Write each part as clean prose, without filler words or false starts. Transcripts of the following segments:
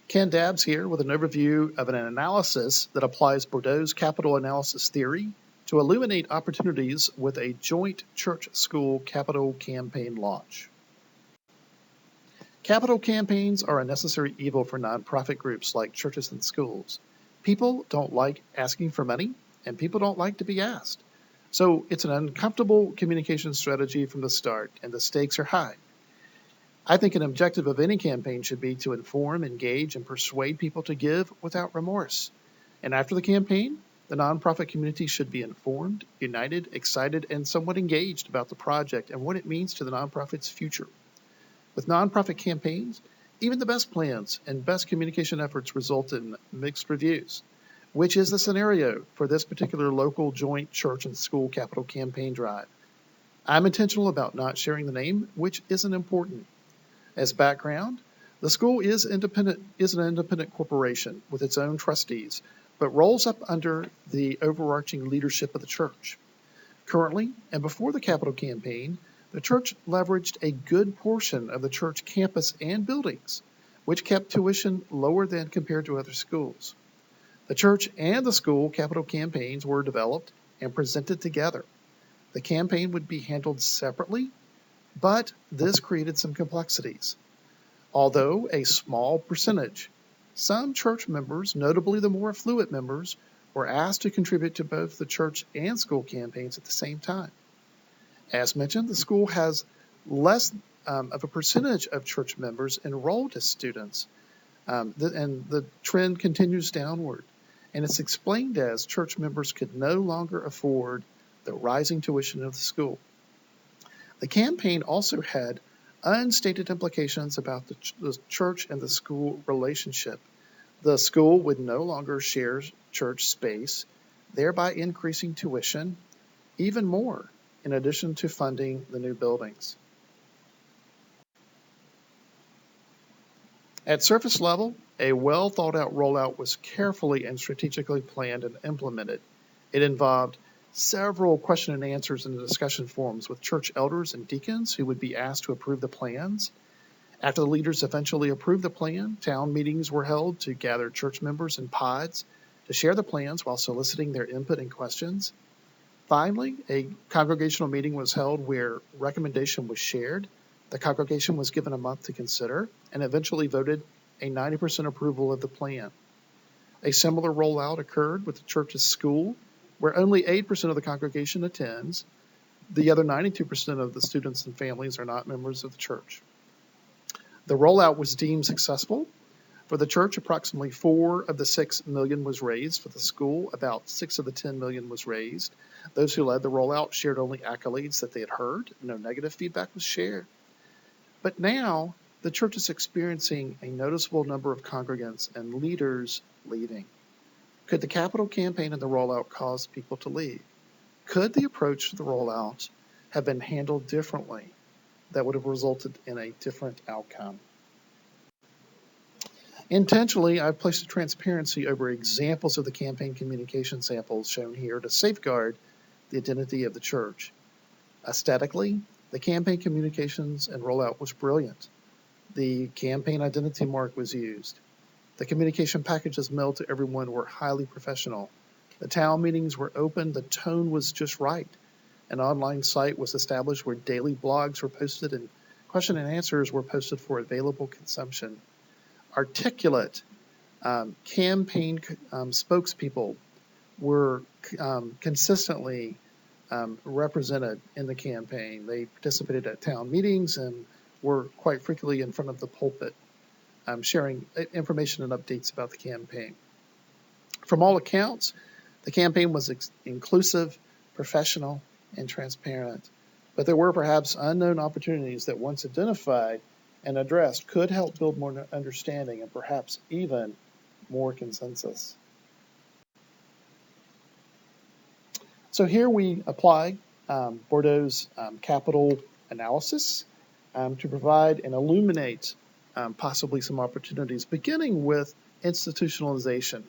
Ken Dabbs here with an overview of an analysis that applies Bordeaux's capital analysis theory to illuminate opportunities with a joint church-school capital campaign launch. Capital campaigns are a necessary evil for nonprofit groups like churches and schools. People don't like asking for money, and people don't like to be asked. So it's an uncomfortable communication strategy from the start, and the stakes are high. I think an objective of any campaign should be to inform, engage, and persuade people to give without remorse. And after the campaign, the nonprofit community should be informed, united, excited, and somewhat engaged about the project and what it means to the nonprofit's future. With nonprofit campaigns, even the best plans and best communication efforts result in mixed reviews, which is the scenario for this particular local joint church and school capital campaign drive. I'm intentional about not sharing the name, which isn't important. As background, the school is an independent corporation with its own trustees, but rolls up under the overarching leadership of the church. Currently, and before the capital campaign, the church leveraged a good portion of the church campus and buildings, which kept tuition lower than compared to other schools. The church and the school capital campaigns were developed and presented together. The campaign would be handled separately, but this created some complexities. Although a small percentage, some church members, notably the more affluent members, were asked to contribute to both the church and school campaigns at the same time. As mentioned, the school has less of a percentage of church members enrolled as students, and the trend continues downward. And it's explained as church members could no longer afford the rising tuition of the school. The campaign also had unstated implications about the church and the school relationship. The school would no longer share church space, thereby increasing tuition even more, in addition to funding the new buildings. At surface level, a well thought out rollout was carefully and strategically planned and implemented. It involved several question and answers in the discussion forums with church elders and deacons who would be asked to approve the plans. After the leaders eventually approved the plan, town meetings were held to gather church members in pods to share the plans while soliciting their input and questions. Finally, a congregational meeting was held where recommendation was shared. The congregation was given a month to consider and eventually voted a 90% approval of the plan. A similar rollout occurred with the church's school, where only 8% of the congregation attends. The other 92% of the students and families are not members of the church. The rollout was deemed successful. For the church, approximately 4 of the 6 million was raised. For the school, about 6 of the 10 million was raised. Those who led the rollout shared only accolades that they had heard. No negative feedback was shared. But now, the church is experiencing a noticeable number of congregants and leaders leaving. Could the capital campaign and the rollout cause people to leave? Could the approach to the rollout have been handled differently that would have resulted in a different outcome? Intentionally, I've placed a transparency over examples of the campaign communication samples shown here to safeguard the identity of the church. Aesthetically, the campaign communications and rollout was brilliant. The campaign identity mark was used. The communication packages mailed to everyone were highly professional. The town meetings were open. The tone was just right. An online site was established where daily blogs were posted and question and answers were posted for available consumption. Articulate campaign spokespeople were consistently represented in the campaign. They participated at town meetings and were quite frequently in front of the pulpit, sharing information and updates about the campaign. From all accounts, the campaign was inclusive, professional, and transparent. But there were perhaps unknown opportunities that, once identified and addressed, could help build more understanding and perhaps even more consensus. So here we apply Bordeaux's capital analysis to provide and illuminate possibly some opportunities, beginning with institutionalization.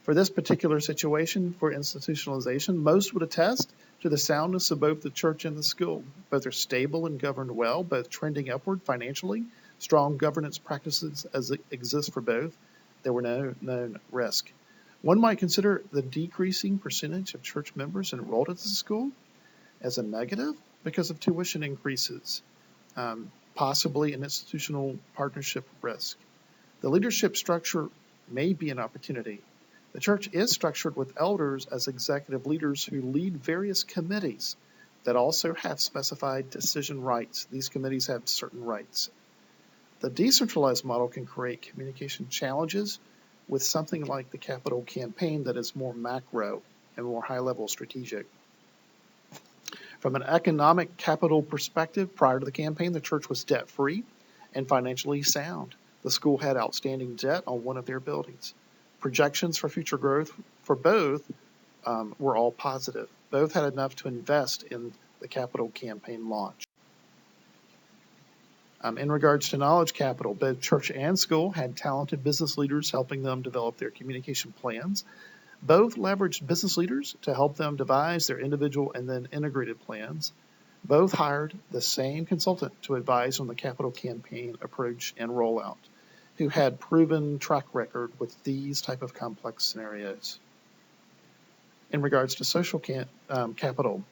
For this particular situation, for institutionalization, most would attest to the soundness of both the church and the school. Both are stable and governed well, both trending upward financially, strong governance practices as it exists for both, there were no known risk. One might consider the decreasing percentage of church members enrolled at the school as a negative because of tuition increases, possibly an institutional partnership risk. The leadership structure may be an opportunity. The church is structured with elders as executive leaders who lead various committees that also have specified decision rights. These committees have certain rights. The decentralized model can create communication challenges with something like the capital campaign that is more macro and more high-level strategic. From an economic capital perspective, prior to the campaign, the church was debt-free and financially sound. The school had outstanding debt on one of their buildings. Projections for future growth for both were all positive. Both had enough to invest in the capital campaign launch. In regards to knowledge capital, both church and school had talented business leaders helping them develop their communication plans. Both leveraged business leaders to help them devise their individual and then integrated plans. Both hired the same consultant to advise on the capital campaign approach and rollout, who had proven track record with these type of complex scenarios. In regards to social capital,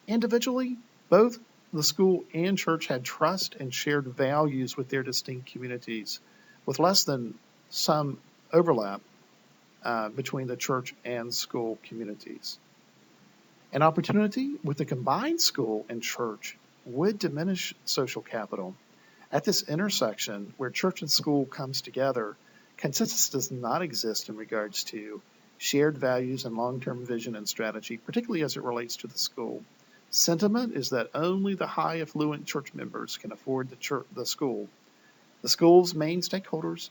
individually, both the school and church had trust and shared values with their distinct communities, with less than some overlap between the church and school communities. An opportunity with the combined school and church would diminish social capital. At this intersection where church and school comes together, consensus does not exist in regards to shared values and long-term vision and strategy, particularly as it relates to the school. Sentiment is that only the high affluent church members can afford the school. The school's main stakeholders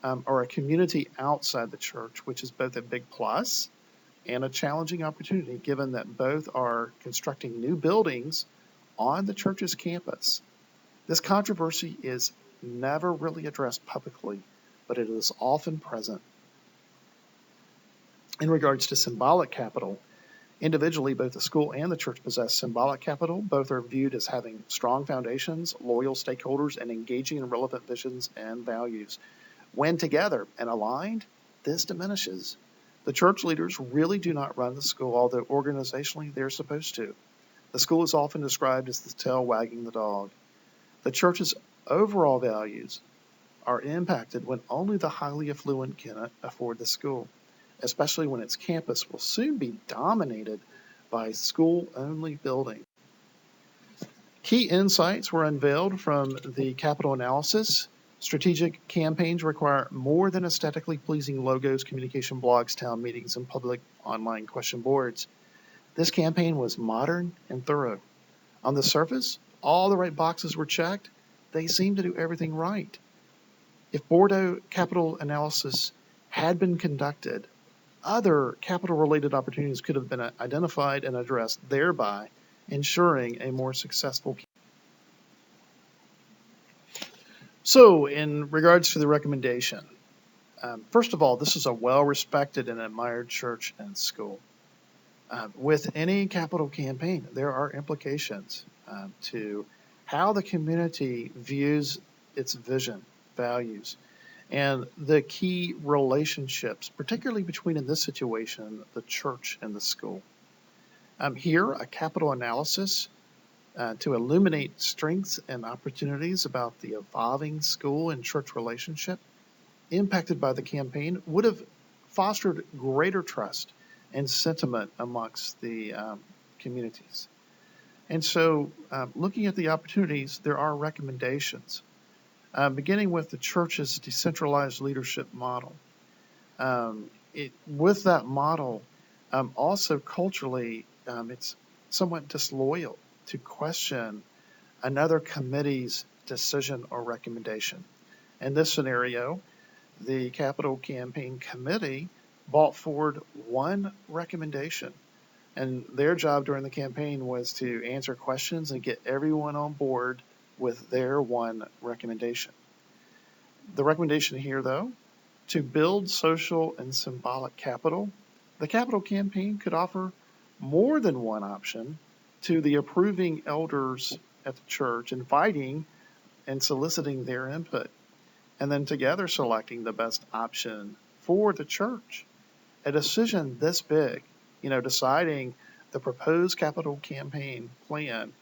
are a community outside the church, which is both a big plus and a challenging opportunity, given that both are constructing new buildings on the church's campus. This controversy is never really addressed publicly, but it is often present. In regards to symbolic capital, individually, both the school and the church possess symbolic capital. Both are viewed as having strong foundations, loyal stakeholders, and engaging in relevant visions and values. When together and aligned, this diminishes. The church leaders really do not run the school, although organizationally they're supposed to. The school is often described as the tail wagging the dog. The church's overall values are impacted when only the highly affluent can afford the school, especially when its campus will soon be dominated by school-only buildings. Key insights were unveiled from the capital analysis. Strategic campaigns require more than aesthetically pleasing logos, communication blogs, town meetings, and public online question boards. This campaign was modern and thorough. On the surface, all the right boxes were checked. They seemed to do everything right. If Bordeaux capital analysis had been conducted, other capital-related opportunities could have been identified and addressed, thereby ensuring a more successful campaign. So, in regards to the recommendation, first of all, this is a well-respected and admired church and school. With any capital campaign, there are implications to how the community views its vision, values, and the key relationships, particularly between, in this situation, the church and the school. Here, a capital analysis to illuminate strengths and opportunities about the evolving school and church relationship impacted by the campaign would have fostered greater trust and sentiment amongst the communities. And so, looking at the opportunities, there are recommendations, beginning with the church's decentralized leadership model. With that model, also culturally, it's somewhat disloyal to question another committee's decision or recommendation. In this scenario, the Capital Campaign Committee brought forward one recommendation, and their job during the campaign was to answer questions and get everyone on board with their one recommendation. The recommendation here, though, to build social and symbolic capital, the Capital Campaign could offer more than one option to the approving elders at the church, inviting and soliciting their input, and then together selecting the best option for the church. A decision this big, deciding the proposed capital campaign plan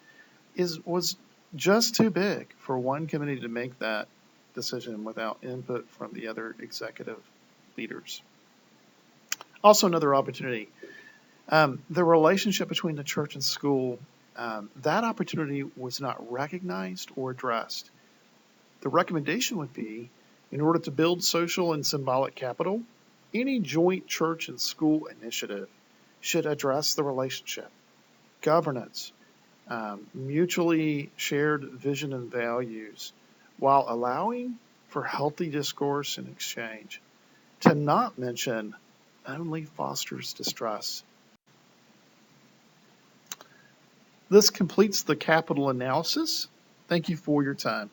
was just too big for one committee to make that decision without input from the other executive leaders. Also, another opportunity, the relationship between the church and school, that opportunity was not recognized or addressed. The recommendation would be, in order to build social and symbolic capital, any joint church and school initiative should address the relationship, governance, mutually shared vision and values, while allowing for healthy discourse and exchange. To not mention only fosters distrust. This completes the capital analysis. Thank you for your time.